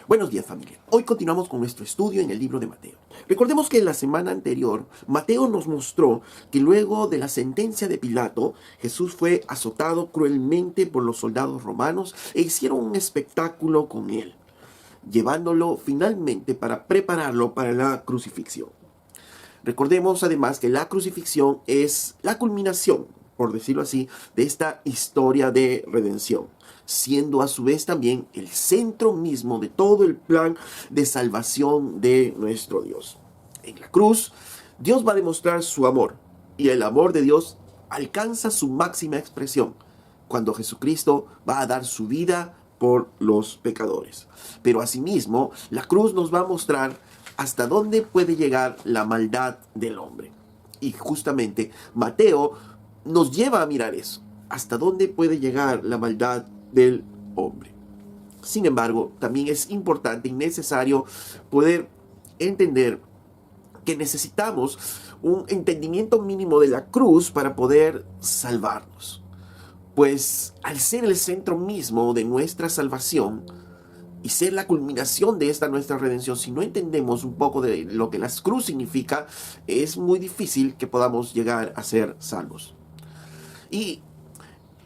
Buenos días, familia. Hoy continuamos con nuestro estudio en el libro de Mateo. Recordemos que en la semana anterior, Mateo nos mostró que luego de la sentencia de Pilato, Jesús fue azotado cruelmente por los soldados romanos e hicieron un espectáculo con él, llevándolo finalmente para prepararlo para la crucifixión. Recordemos además que la crucifixión es la culminación, por decirlo así, de esta historia de redención, siendo a su vez también el centro mismo de todo el plan de salvación de nuestro Dios. En la cruz, Dios va a demostrar su amor, y el amor de Dios alcanza su máxima expresión cuando Jesucristo va a dar su vida por los pecadores. Pero asimismo, la cruz nos va a mostrar hasta dónde puede llegar la maldad del hombre. Y justamente Mateo nos lleva a mirar eso, hasta dónde puede llegar la maldad del hombre. Sin embargo, también es importante y necesario poder entender que necesitamos un entendimiento mínimo de la cruz para poder salvarnos. Pues al ser el centro mismo de nuestra salvación y ser la culminación de esta nuestra redención, si no entendemos un poco de lo que la cruz significa, es muy difícil que podamos llegar a ser salvos. Y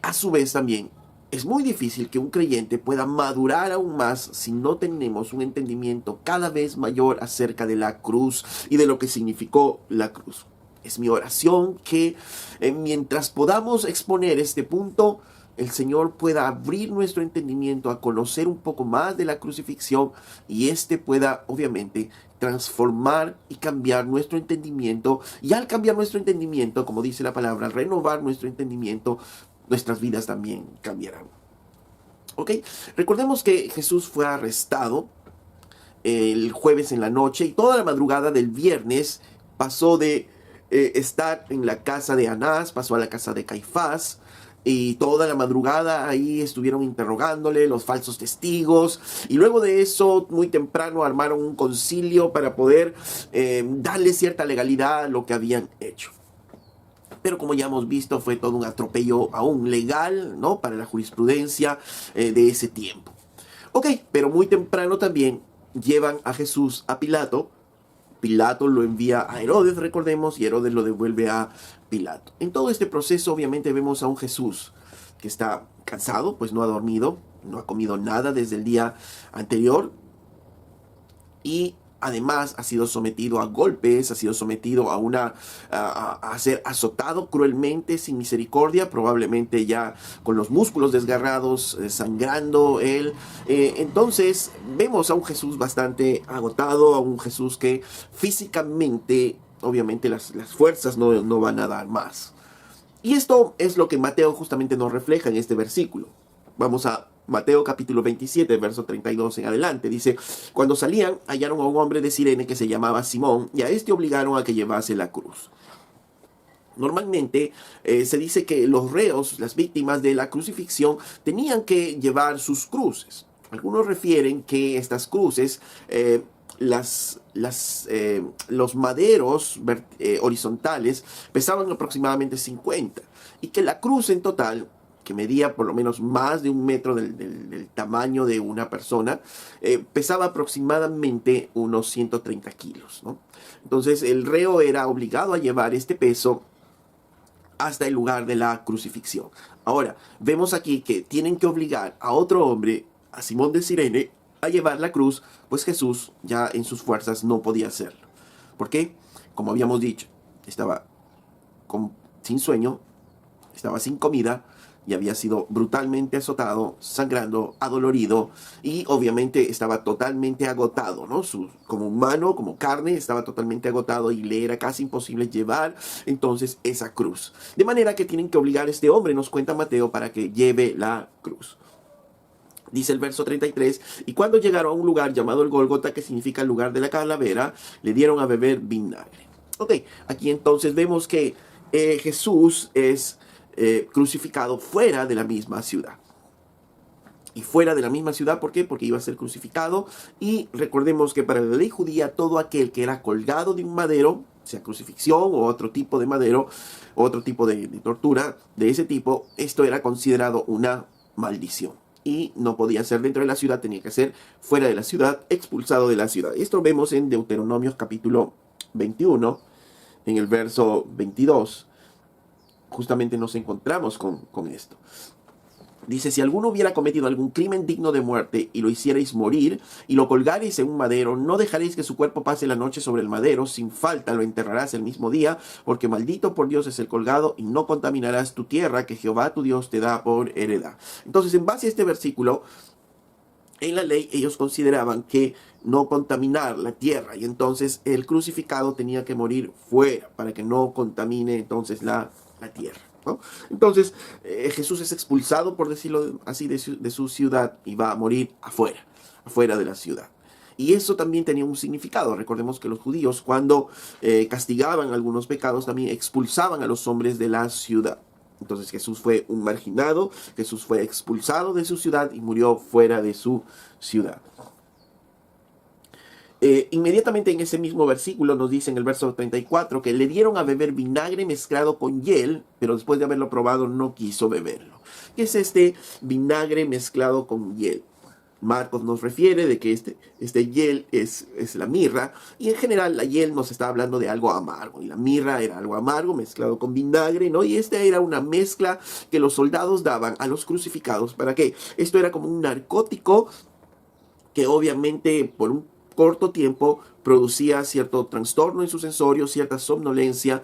a su vez también es muy difícil que un creyente pueda madurar aún más si no tenemos un entendimiento cada vez mayor acerca de la cruz y de lo que significó la cruz. Es mi oración que mientras podamos exponer este punto, el Señor pueda abrir nuestro entendimiento a conocer un poco más de la crucifixión y pueda obviamente transformar y cambiar nuestro entendimiento. Y al cambiar nuestro entendimiento, como dice la palabra, al renovar nuestro entendimiento, nuestras vidas también cambiarán. ¿Ok? Recordemos que Jesús fue arrestado el jueves en la noche y toda la madrugada del viernes pasó de estar en la casa de Anás, pasó a la casa de Caifás. Y toda la madrugada ahí estuvieron interrogándole los falsos testigos. Y luego de eso, muy temprano, armaron un concilio para poder darle cierta legalidad a lo que habían hecho. Pero como ya hemos visto, fue todo un atropello aún legal, ¿no? Para la jurisprudencia de ese tiempo. Ok, pero muy temprano también llevan a Jesús a Pilato. Pilato lo envía a Herodes, recordemos, y Herodes lo devuelve a Pilato. En todo este proceso, obviamente, vemos a un Jesús que está cansado, pues no ha dormido, no ha comido nada desde el día anterior, y además ha sido sometido a golpes, ha sido sometido a ser azotado cruelmente, sin misericordia, probablemente ya con los músculos desgarrados, sangrando él. Entonces vemos a un Jesús bastante agotado, a un Jesús que físicamente, obviamente las fuerzas no van a dar más. Y esto es lo que Mateo justamente nos refleja en este versículo. Vamos a Mateo capítulo 27, verso 32 en adelante. Dice: cuando salían, hallaron a un hombre de Cirene que se llamaba Simón, y a este obligaron a que llevase la cruz. Normalmente se dice que los reos, las víctimas de la crucifixión, tenían que llevar sus cruces. Algunos refieren que estas cruces, los maderos horizontales pesaban aproximadamente 50, y que la cruz en total, que medía por lo menos más de 1 metro del tamaño de una persona, pesaba aproximadamente unos 130 kilos, ¿no? Entonces el reo era obligado a llevar este peso hasta el lugar de la crucifixión. Ahora, vemos aquí que tienen que obligar a otro hombre, a Simón de Cirene, a llevar la cruz, pues Jesús ya en sus fuerzas no podía hacerlo. ¿Por qué? Como habíamos dicho, estaba sin sueño, estaba sin comida, y había sido brutalmente azotado, sangrando, adolorido, y obviamente estaba totalmente agotado, ¿no? Como humano, como carne, estaba totalmente agotado y le era casi imposible llevar entonces esa cruz. De manera que tienen que obligar a este hombre, nos cuenta Mateo, para que lleve la cruz. Dice el verso 33, y cuando llegaron a un lugar llamado el Gólgota, que significa el lugar de la calavera, le dieron a beber vinagre. Ok, aquí entonces vemos que Jesús es crucificado fuera de la misma ciudad. Y fuera de la misma ciudad, ¿por qué? Porque iba a ser crucificado. Y recordemos que para la ley judía, todo aquel que era colgado de un madero, sea crucifixión o otro tipo de madero, otro tipo de tortura de ese tipo, esto era considerado una maldición. y no podía ser dentro de la ciudad, tenía que ser fuera de la ciudad, expulsado de la ciudad. Esto vemos en Deuteronomio capítulo 21, en el verso 22. Justamente nos encontramos con esto. Dice, si alguno hubiera cometido algún crimen digno de muerte y lo hicierais morir y lo colgareis en un madero, no dejaréis que su cuerpo pase la noche sobre el madero, sin falta lo enterrarás el mismo día, porque maldito por Dios es el colgado, y no contaminarás tu tierra que Jehová tu Dios te da por heredad. Entonces, en base a este versículo, en la ley ellos consideraban que no contaminar la tierra, y entonces el crucificado tenía que morir fuera para que no contamine entonces la tierra, ¿no? Entonces Jesús es expulsado, por decirlo así, de su ciudad, y va a morir afuera de la ciudad. Y eso también tenía un significado. Recordemos que los judíos, cuando castigaban algunos pecados, también expulsaban a los hombres de la ciudad. Entonces Jesús fue un marginado, Jesús fue expulsado de su ciudad y murió fuera de su ciudad. Inmediatamente en ese mismo versículo nos dice en el verso 34 que le dieron a beber vinagre mezclado con hiel, pero después de haberlo probado no quiso beberlo. ¿Qué es este vinagre mezclado con hiel? Marcos nos refiere de que este hiel es la mirra, y en general la hiel nos está hablando de algo amargo, y la mirra era algo amargo mezclado con vinagre, ¿no? Y esta era una mezcla que los soldados daban a los crucificados. ¿Para qué? Esto era como un narcótico que obviamente por un corto tiempo producía cierto trastorno en su sensorio, cierta somnolencia,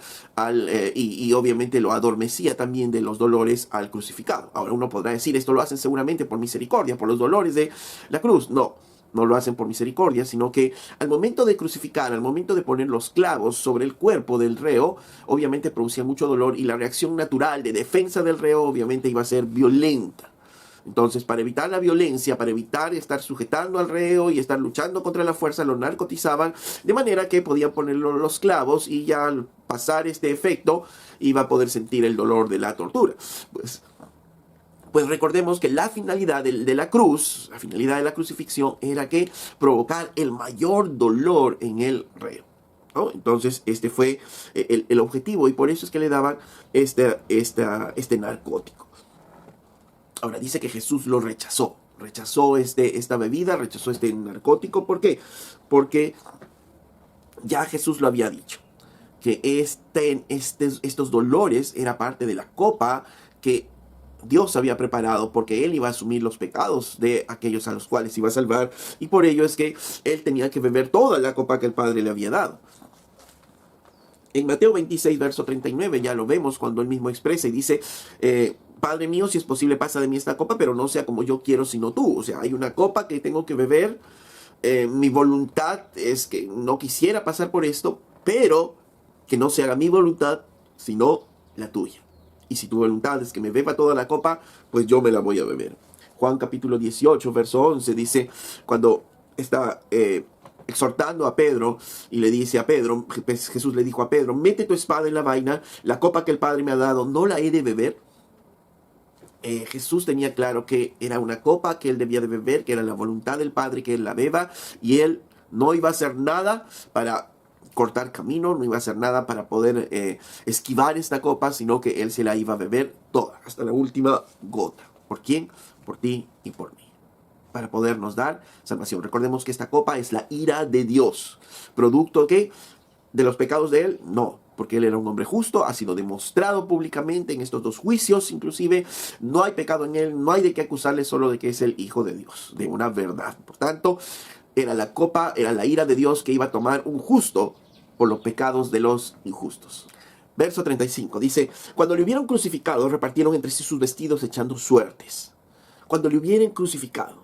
y obviamente lo adormecía también de los dolores al crucificado. Ahora uno podrá decir, esto lo hacen seguramente por misericordia, por los dolores de la cruz. No lo hacen por misericordia, sino que al momento de crucificar, al momento de poner los clavos sobre el cuerpo del reo, obviamente producía mucho dolor, y la reacción natural de defensa del reo obviamente iba a ser violenta. Entonces, para evitar la violencia, para evitar estar sujetando al reo y estar luchando contra la fuerza, lo narcotizaban, de manera que podían ponerlo los clavos, y ya al pasar este efecto iba a poder sentir el dolor de la tortura. Pues recordemos que la finalidad de la cruz, la finalidad de la crucifixión, era que provocar el mayor dolor en el reo, ¿no? Entonces este fue el objetivo, y por eso es que le daban este narcótico. Ahora dice que Jesús lo rechazó esta bebida, rechazó este narcótico. ¿Por qué? Porque ya Jesús lo había dicho, que estos dolores era parte de la copa que Dios había preparado, porque Él iba a asumir los pecados de aquellos a los cuales iba a salvar, y por ello es que Él tenía que beber toda la copa que el Padre le había dado. En Mateo 26, verso 39, ya lo vemos cuando Él mismo expresa y dice, Padre mío, si es posible, pasa de mí esta copa, pero no sea como yo quiero, sino tú. O sea, hay una copa que tengo que beber. Mi voluntad es que no quisiera pasar por esto, pero que no se haga mi voluntad, sino la tuya. Y si tu voluntad es que me beba toda la copa, pues yo me la voy a beber. Juan capítulo 18, verso 11, dice, cuando está exhortando a Pedro, y le dice a Pedro, Jesús le dijo a Pedro, mete tu espada en la vaina, la copa que el Padre me ha dado, ¿no la he de beber? Jesús tenía claro que era una copa que él debía de beber, que era la voluntad del Padre que él la beba, y él no iba a hacer nada para cortar camino, no iba a hacer nada para poder esquivar esta copa, sino que él se la iba a beber toda, hasta la última gota. ¿Por quién? Por ti y por mí, para podernos dar salvación. Recordemos que esta copa es la ira de Dios, producto ¿qué? De los pecados de él, no, porque él era un hombre justo, ha sido demostrado públicamente en estos dos juicios, inclusive no hay pecado en él, no hay de qué acusarle, solo de que es el Hijo de Dios, de una verdad. Por tanto, era la copa, era la ira de Dios que iba a tomar un justo por los pecados de los injustos. Verso 35 dice, cuando le hubieron crucificado, repartieron entre sí sus vestidos echando suertes. Cuando le hubieran crucificado.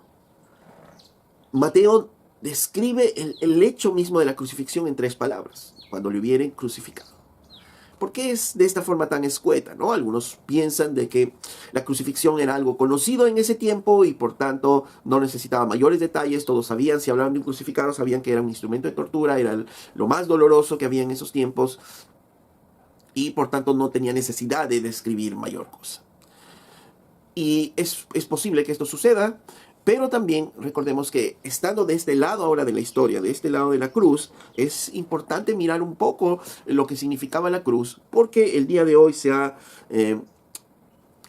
Mateo describe el hecho mismo de la crucifixión en 3 palabras. Cuando le hubieran crucificado. ¿Por qué es de esta forma tan escueta, ¿no? Algunos piensan de que la crucifixión era algo conocido en ese tiempo y por tanto no necesitaba mayores detalles. Todos sabían, si hablaban de un crucificado, sabían que era un instrumento de tortura, era lo más doloroso que había en esos tiempos y por tanto no tenía necesidad de describir mayor cosa. Y es posible que esto suceda, pero también recordemos que estando de este lado ahora de la historia, de este lado de la cruz, es importante mirar un poco lo que significaba la cruz, porque el día de hoy se ha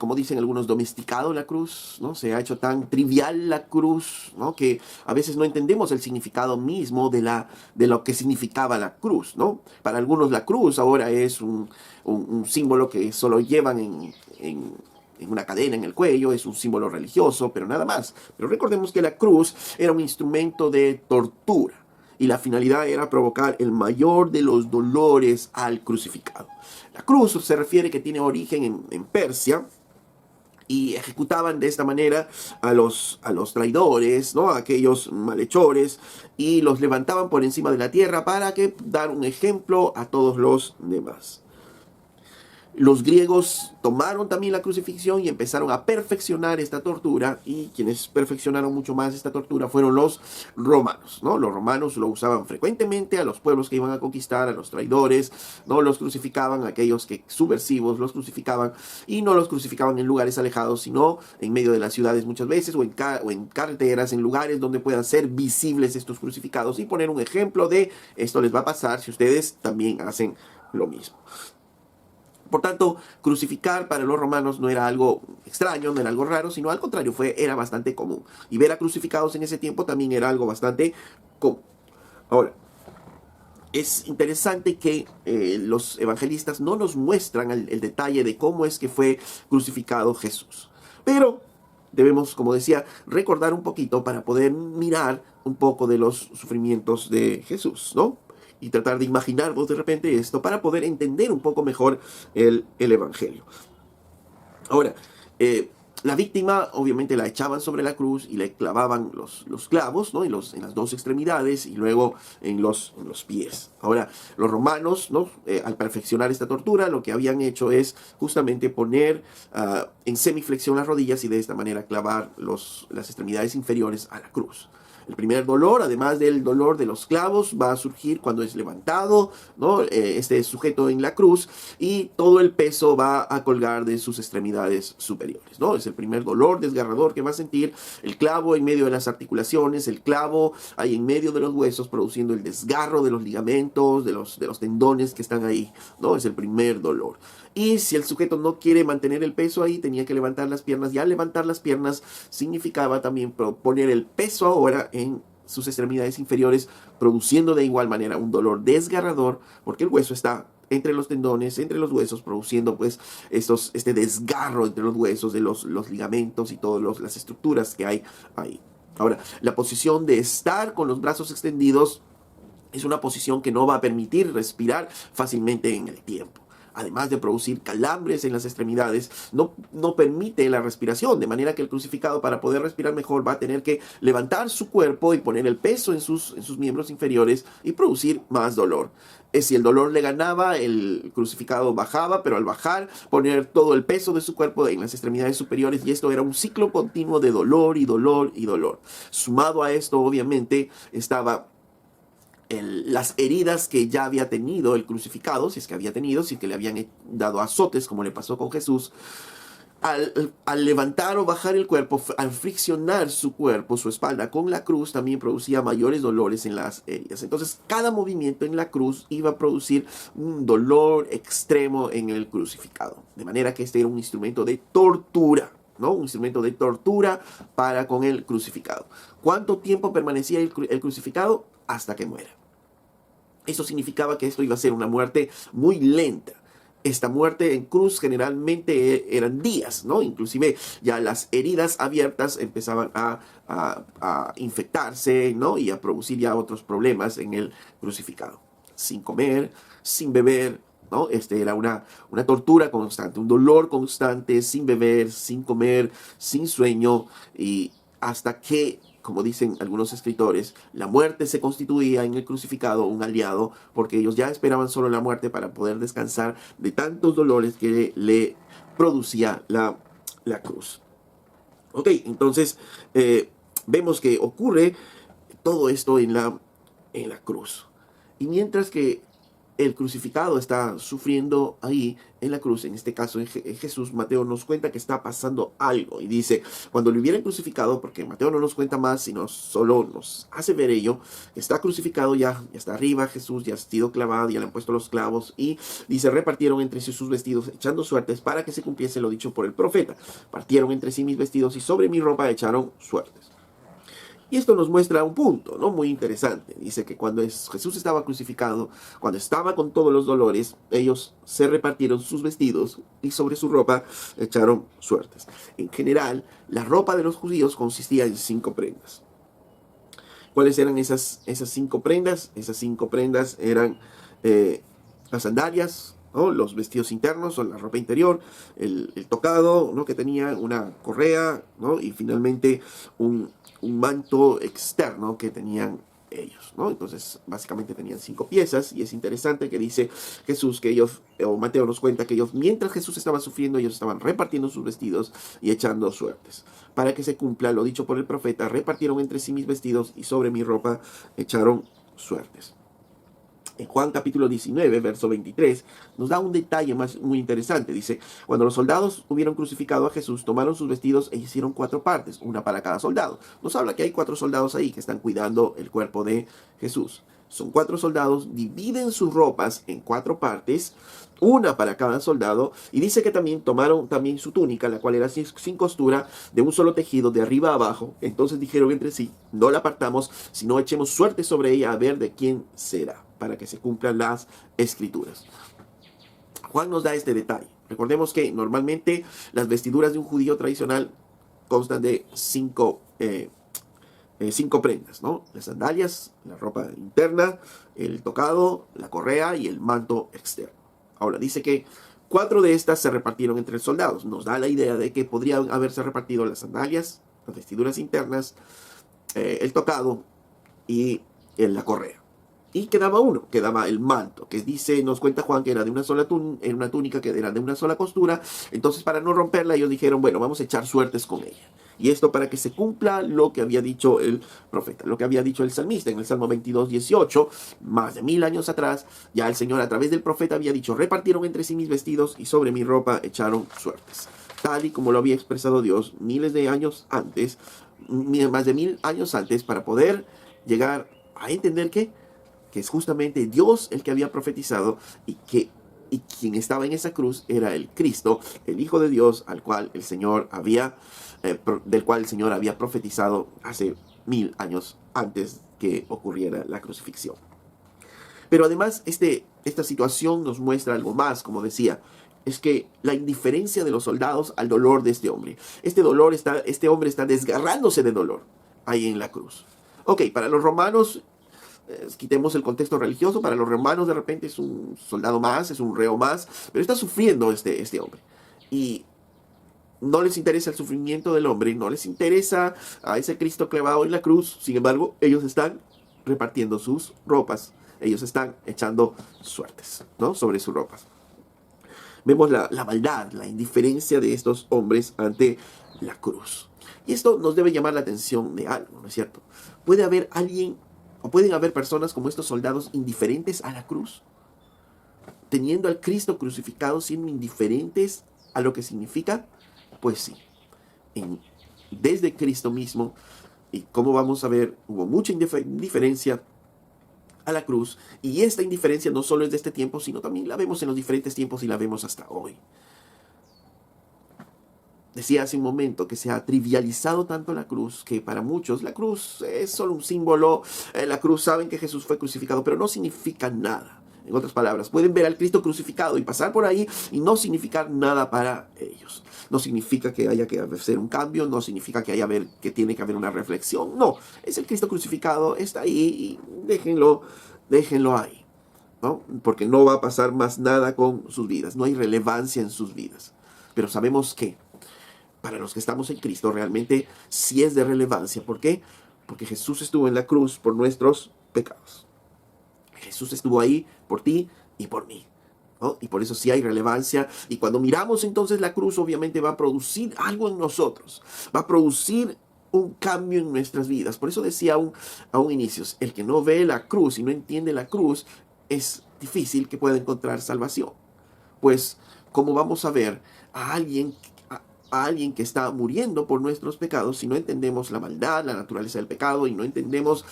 como dicen algunos, domesticado la cruz, ¿no? Se ha hecho tan trivial la cruz, ¿no? Que a veces no entendemos el significado mismo de lo que significaba la cruz, ¿no? Para algunos la cruz ahora es un símbolo que solo llevan en una cadena en el cuello, es un símbolo religioso, pero nada más. Pero recordemos que la cruz era un instrumento de tortura y la finalidad era provocar el mayor de los dolores al crucificado. La cruz se refiere que tiene origen en Persia, y ejecutaban de esta manera a los traidores, ¿no? A aquellos malhechores, y los levantaban por encima de la tierra para que dar un ejemplo a todos los demás. Los griegos tomaron también la crucifixión y empezaron a perfeccionar esta tortura, y quienes perfeccionaron mucho más esta tortura fueron los romanos, ¿no? Los romanos lo usaban frecuentemente a los pueblos que iban a conquistar, a los traidores, ¿no? Los crucificaban, a aquellos que subversivos los crucificaban, y no los crucificaban en lugares alejados, sino en medio de las ciudades muchas veces, o en carreteras, en lugares donde puedan ser visibles estos crucificados, y poner un ejemplo de esto les va a pasar si ustedes también hacen lo mismo. Por tanto, crucificar para los romanos no era algo extraño, no era algo raro, sino al contrario, era bastante común. Y ver a crucificados en ese tiempo también era algo bastante común. Ahora, es interesante que los evangelistas no nos muestran el detalle de cómo es que fue crucificado Jesús. Pero debemos, como decía, recordar un poquito para poder mirar un poco de los sufrimientos de Jesús, ¿no? Y tratar de imaginarnos de repente esto para poder entender un poco mejor el Evangelio. Ahora, la víctima obviamente la echaban sobre la cruz y le clavaban los clavos, ¿no? en las dos extremidades y luego en los pies. Ahora, los romanos, ¿no? Al perfeccionar esta tortura, lo que habían hecho es justamente poner en semiflexión las rodillas y de esta manera clavar las extremidades inferiores a la cruz. El primer dolor, además del dolor de los clavos, va a surgir cuando es levantado, ¿no? Este sujeto en la cruz, y todo el peso va a colgar de sus extremidades superiores, ¿no? Es el primer dolor desgarrador que va a sentir, el clavo en medio de las articulaciones, el clavo ahí en medio de los huesos, produciendo el desgarro de los ligamentos, de los tendones que están ahí, ¿no? Es el primer dolor. Y si el sujeto no quiere mantener el peso ahí, tenía que levantar las piernas. Y al levantar las piernas significaba también poner el peso ahora en sus extremidades inferiores, produciendo de igual manera un dolor desgarrador, porque el hueso está entre los tendones, entre los huesos, produciendo pues este desgarro entre los huesos de los ligamentos y todas las estructuras que hay ahí. Ahora, la posición de estar con los brazos extendidos es una posición que no va a permitir respirar fácilmente en el tiempo. Además de producir calambres en las extremidades, no permite la respiración, de manera que el crucificado, para poder respirar mejor, va a tener que levantar su cuerpo y poner el peso en sus miembros inferiores y producir más dolor. Si el dolor le ganaba, el crucificado bajaba, pero al bajar, poner todo el peso de su cuerpo en las extremidades superiores, y esto era un ciclo continuo de dolor y dolor y dolor. Sumado a esto, obviamente, estaba las heridas que ya había tenido el crucificado, si es que había tenido, si es que le habían dado azotes, como le pasó con Jesús. Al levantar o bajar el cuerpo, al friccionar su cuerpo, su espalda con la cruz, también producía mayores dolores en las heridas. Entonces, cada movimiento en la cruz iba a producir un dolor extremo en el crucificado. De manera que este era un instrumento de tortura, ¿no? Un instrumento de tortura para con el crucificado. ¿Cuánto tiempo permanecía el crucificado? Hasta que muera. Eso significaba que esto iba a ser una muerte muy lenta. Esta muerte en cruz generalmente eran días, ¿no? Inclusive ya las heridas abiertas empezaban a infectarse, ¿no? Y a producir ya otros problemas en el crucificado. Sin comer, sin beber, ¿no? Era una tortura constante, un dolor constante, sin beber, sin comer, sin sueño, y hasta que, como dicen algunos escritores, la muerte se constituía en el crucificado un aliado, porque ellos ya esperaban solo la muerte para poder descansar de tantos dolores que le producía la cruz. Ok, entonces vemos que ocurre todo esto en la cruz. Y mientras que el crucificado está sufriendo ahí en la cruz, en este caso en Jesús, Mateo nos cuenta que está pasando algo y dice, cuando lo hubieran crucificado, porque Mateo no nos cuenta más, sino solo nos hace ver ello, está crucificado ya está arriba Jesús, ya ha sido clavado, ya le han puesto los clavos y dice, repartieron entre sí sus vestidos, echando suertes para que se cumpliese lo dicho por el profeta. Partieron entre sí mis vestidos y sobre mi ropa echaron suertes. Y esto nos muestra un punto, ¿no? Muy interesante. Dice que cuando Jesús estaba crucificado, cuando estaba con todos los dolores, ellos se repartieron sus vestidos y sobre su ropa echaron suertes. En general, la ropa de los judíos consistía en 5 prendas. ¿Cuáles eran esas 5 prendas? Esas 5 prendas eran las sandalias, ¿no? Los vestidos internos o la ropa interior, el tocado, ¿no? Que tenía una correa, ¿no? Y finalmente un manto externo que tenían ellos, ¿no? Entonces, básicamente tenían 5 piezas, y es interesante que dice Jesús que ellos, o Mateo nos cuenta que ellos, mientras Jesús estaba sufriendo, ellos estaban repartiendo sus vestidos y echando suertes. Para que se cumpla lo dicho por el profeta, repartieron entre sí mis vestidos y sobre mi ropa echaron suertes. En Juan capítulo 19, verso 23, nos da un detalle muy interesante. Dice, cuando los soldados hubieron crucificado a Jesús, tomaron sus vestidos e hicieron 4 partes, una para cada soldado. Nos habla que hay 4 soldados ahí que están cuidando el cuerpo de Jesús. Son 4 soldados, dividen sus ropas en 4 partes, una para cada soldado, y dice que también tomaron también su túnica, la cual era sin costura, de un solo tejido, de arriba a abajo. Entonces dijeron entre sí, no la partamos, sino echemos suerte sobre ella a ver de quién será, para que se cumplan las escrituras. Juan nos da este detalle. Recordemos que normalmente las vestiduras de un judío tradicional constan de 5 prendas, ¿no? Las sandalias, la ropa interna, el tocado, la correa y el manto externo. Ahora, dice que 4 de estas se repartieron entre los soldados. Nos da la idea de que podrían haberse repartido las sandalias, las vestiduras internas, el tocado y la correa. Y quedaba uno, quedaba el manto, que dice, nos cuenta Juan que era de una sola una túnica que era de una sola costura. Entonces, para no romperla, ellos dijeron, bueno, vamos a echar suertes con ella. Y esto para que se cumpla lo que había dicho el profeta, lo que había dicho el salmista en el Salmo 22, 18, más de 1000 años atrás. Ya el Señor a través del profeta había dicho, repartieron entre sí mis vestidos y sobre mi ropa echaron suertes. Tal y como lo había expresado Dios miles de años antes, más de 1000 años antes, para poder llegar a entender que es justamente Dios el que había profetizado y quien estaba en esa cruz era el Cristo, el Hijo de Dios, del cual el Señor había profetizado hace 1000 años antes que ocurriera la crucifixión. Pero además esta situación nos muestra algo más, como decía, es que la indiferencia de los soldados al dolor de este hombre. Este hombre está desgarrándose de dolor ahí en la cruz. Ok, para los romanos, quitemos el contexto religioso, para los romanos de repente es un soldado más, es un reo más, pero está sufriendo este hombre. Y no les interesa el sufrimiento del hombre, no les interesa a ese Cristo clavado en la cruz. Sin embargo, ellos están repartiendo sus ropas, ellos están echando suertes, ¿no?, sobre sus ropas. Vemos la maldad, la indiferencia de estos hombres ante la cruz. Y esto nos debe llamar la atención de algo, ¿no es cierto? ¿Puede haber alguien, o pueden haber personas como estos soldados indiferentes a la cruz? Teniendo al Cristo crucificado, siendo indiferentes a lo que significa. Pues sí, desde Cristo mismo, y como vamos a ver, hubo mucha indiferencia a la cruz, y esta indiferencia no solo es de este tiempo, sino también la vemos en los diferentes tiempos y la vemos hasta hoy. Decía hace un momento que se ha trivializado tanto la cruz que para muchos la cruz es solo un símbolo. La cruz, saben que Jesús fue crucificado, pero no significa nada. En otras palabras, pueden ver al Cristo crucificado y pasar por ahí y no significar nada para ellos. No significa que haya que hacer un cambio, no significa que tiene que haber una reflexión. No, es el Cristo crucificado, está ahí y déjenlo ahí, ¿no? Porque no va a pasar más nada con sus vidas, no hay relevancia en sus vidas. Pero sabemos que para los que estamos en Cristo realmente sí es de relevancia. ¿Por qué? Porque Jesús estuvo en la cruz por nuestros pecados. Jesús estuvo ahí por ti y por mí, ¿no? Y por eso sí hay relevancia. Y cuando miramos entonces la cruz, obviamente va a producir algo en nosotros. Va a producir un cambio en nuestras vidas. Por eso decía a un inicio, el que no ve la cruz y no entiende la cruz difícil que pueda encontrar salvación. Pues, ¿cómo vamos a ver a alguien que está muriendo por nuestros pecados si no entendemos la maldad, la naturaleza del pecado y no entendemos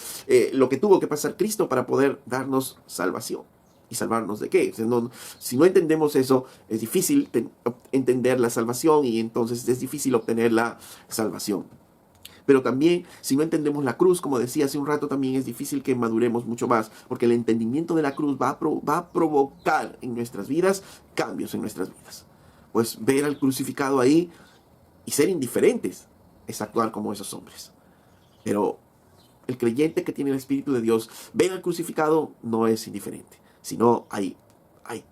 lo que tuvo que pasar Cristo para poder darnos salvación? ¿Y salvarnos de qué? Si no entendemos eso, es difícil entender la salvación y entonces es difícil obtener la salvación. Pero también, si no entendemos la cruz, como decía hace un rato, también es difícil que maduremos mucho más, porque el entendimiento de la cruz va a provocar en nuestras vidas cambios en nuestras vidas. Pues ver al crucificado ahí y ser indiferentes es actuar como esos hombres. Pero el creyente que tiene el Espíritu de Dios, ver al crucificado no es indiferente, sino hay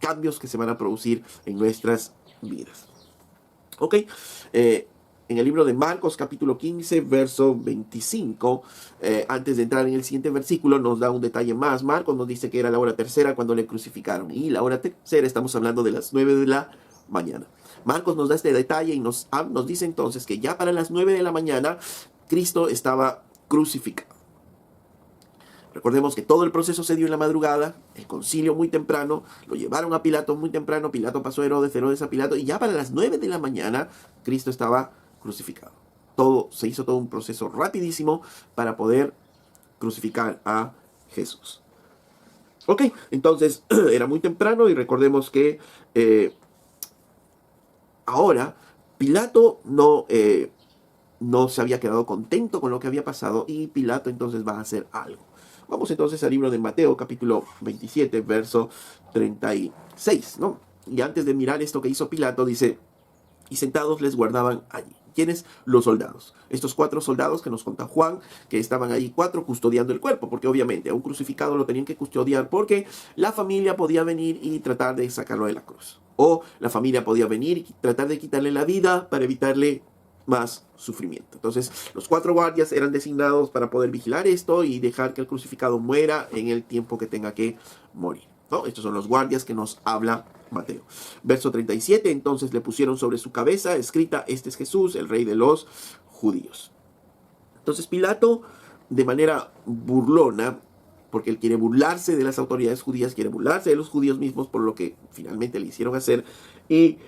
cambios que se van a producir en nuestras vidas. Ok, en el libro de Marcos capítulo 15, verso 25, antes de entrar en el siguiente versículo, nos da un detalle más. Marcos nos dice que era la hora tercera cuando le crucificaron, y la hora tercera estamos hablando de las 9 de la mañana. Marcos nos da este detalle y nos dice entonces que ya para las 9 de la mañana Cristo estaba crucificado. Recordemos que todo el proceso se dio en la madrugada, el concilio muy temprano, lo llevaron a Pilato muy temprano, Pilato pasó a Herodes a Pilato, y ya para las 9 de la mañana Cristo estaba crucificado. Se hizo todo un proceso rapidísimo para poder crucificar a Jesús. Ok, entonces era muy temprano y recordemos que ahora Pilato no se había quedado contento con lo que había pasado y Pilato entonces va a hacer algo. Vamos entonces al libro de Mateo, capítulo 27, verso 36, ¿no? Y antes de mirar esto que hizo Pilato, dice, y sentados les guardaban allí. ¿Quiénes? Los soldados. Estos 4 soldados que nos cuenta Juan, que estaban allí 4 custodiando el cuerpo, porque obviamente a un crucificado lo tenían que custodiar porque la familia podía venir y tratar de sacarlo de la cruz. O la familia podía venir y tratar de quitarle la vida para evitarle más sufrimiento. Entonces, los 4 guardias eran designados para poder vigilar esto y dejar que el crucificado muera en el tiempo que tenga que morir, ¿no? Estos son los guardias que nos habla Mateo. Verso 37, entonces le pusieron sobre su cabeza escrita, este es Jesús, el rey de los judíos. Entonces Pilato, de manera burlona, porque él quiere burlarse de las autoridades judías, quiere burlarse de los judíos mismos por lo que finalmente le hicieron hacer, y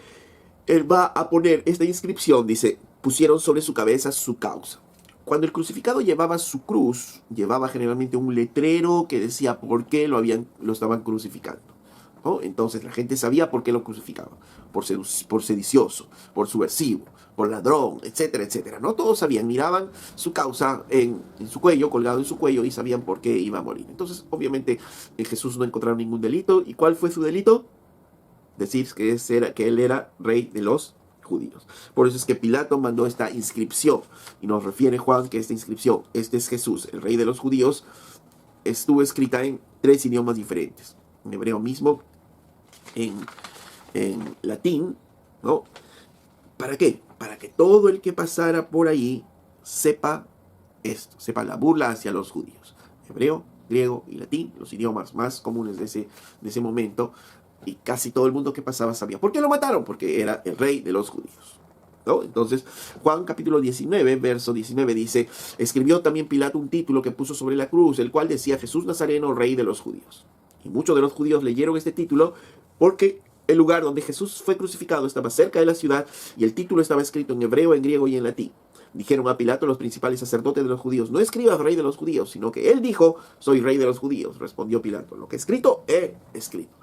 él va a poner esta inscripción, dice, pusieron sobre su cabeza su causa. Cuando el crucificado llevaba su cruz, llevaba generalmente un letrero que decía por qué lo estaban crucificando, ¿no? Entonces la gente sabía por qué lo crucificaban, por sedicioso, por subversivo, por ladrón, etcétera, etcétera. No todos sabían, miraban su causa en su cuello, colgado en su cuello, y sabían por qué iba a morir. Entonces, obviamente, en Jesús no encontraron ningún delito. ¿Y cuál fue su delito? Decir que él era rey de los judíos. Por eso es que Pilato mandó esta inscripción, y nos refiere Juan que esta inscripción, este es Jesús, el rey de los judíos, estuvo escrita en 3 idiomas diferentes, en hebreo mismo, en latín, ¿no? ¿Para qué? Para que todo el que pasara por ahí sepa esto, sepa la burla hacia los judíos. Hebreo, griego y latín, los idiomas más comunes de ese momento, y casi todo el mundo que pasaba sabía. ¿Por qué lo mataron? Porque era el rey de los judíos, ¿no? Entonces, Juan capítulo 19, verso 19 dice, escribió también Pilato un título que puso sobre la cruz, el cual decía Jesús Nazareno, rey de los judíos. Y muchos de los judíos leyeron este título porque el lugar donde Jesús fue crucificado estaba cerca de la ciudad y el título estaba escrito en hebreo, en griego y en latín. Dijeron a Pilato los principales sacerdotes de los judíos, no escribas rey de los judíos, sino que él dijo, soy rey de los judíos. Respondió Pilato, lo que he escrito, he escrito.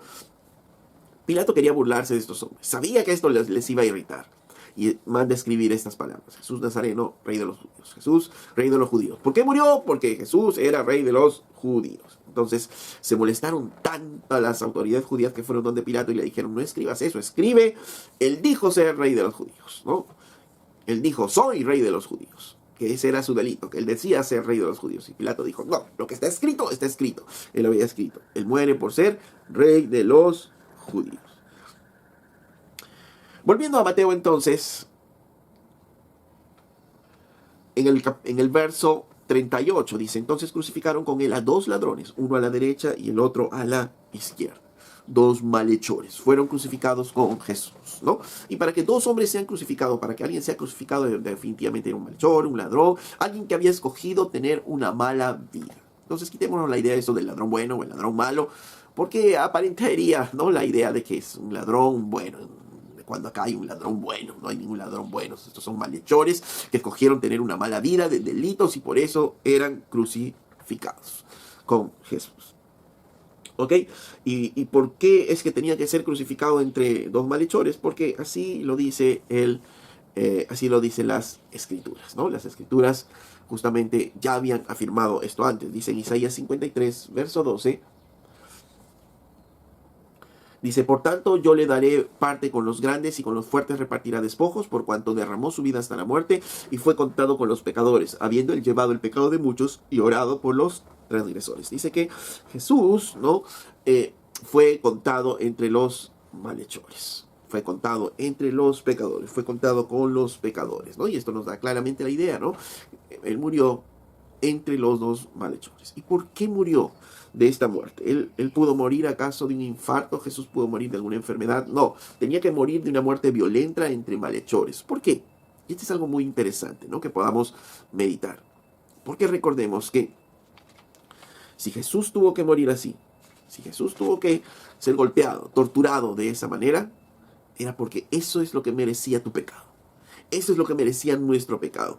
Pilato quería burlarse de estos hombres, sabía que esto les iba a irritar, y manda a escribir estas palabras, Jesús Nazareno, rey de los judíos. Jesús, rey de los judíos. ¿Por qué murió? Porque Jesús era rey de los judíos. Entonces se molestaron tanto a las autoridades judías que fueron donde Pilato y le dijeron, no escribas eso, escribe, él dijo ser rey de los judíos, ¿no? Él dijo, soy rey de los judíos, que ese era su delito, que él decía ser rey de los judíos. Y Pilato dijo, no, lo que está escrito, está escrito. Él lo había escrito, él muere por ser rey de los judíos. Volviendo a Mateo entonces, en el verso 38 dice, entonces crucificaron con él a 2 ladrones, uno a la derecha y el otro a la izquierda. 2 malhechores fueron crucificados con Jesús, ¿no? Y para que 2 hombres sean crucificados, para que alguien sea crucificado, definitivamente era un malhechor, un ladrón, alguien que había escogido tener una mala vida. Entonces quitémonos la idea de eso del ladrón bueno o el ladrón malo, porque aparentaría, ¿no?, la idea de que es un ladrón bueno, cuando acá hay un ladrón bueno. No hay ningún ladrón bueno. Estos son malhechores que escogieron tener una mala vida de delitos y por eso eran crucificados con Jesús. ¿Ok? ¿Y por qué es que tenía que ser crucificado entre dos malhechores? Porque así lo dice así lo dicen las Escrituras, ¿no? Las Escrituras justamente ya habían afirmado esto antes. Dice en Isaías 53, verso 12. Dice, por tanto yo le daré parte con los grandes y con los fuertes repartirá despojos, por cuanto derramó su vida hasta la muerte y fue contado con los pecadores, habiendo él llevado el pecado de muchos y orado por los transgresores. Dice que Jesús, ¿no?, fue contado entre los malhechores. Fue contado entre los pecadores, fue contado con los pecadores, ¿no? Y esto nos da claramente la idea, ¿no? Él murió entre los dos malhechores. ¿Y por qué murió de esta muerte? ¿Él pudo morir acaso de un infarto? ¿Jesús pudo morir de alguna enfermedad? No, tenía que morir de una muerte violenta entre malhechores. ¿Por qué? Y este es algo muy interesante, ¿no?, que podamos meditar. Porque recordemos que si Jesús tuvo que morir así, si Jesús tuvo que ser golpeado, torturado de esa manera, era porque eso es lo que merecía tu pecado. Eso es lo que merecía nuestro pecado.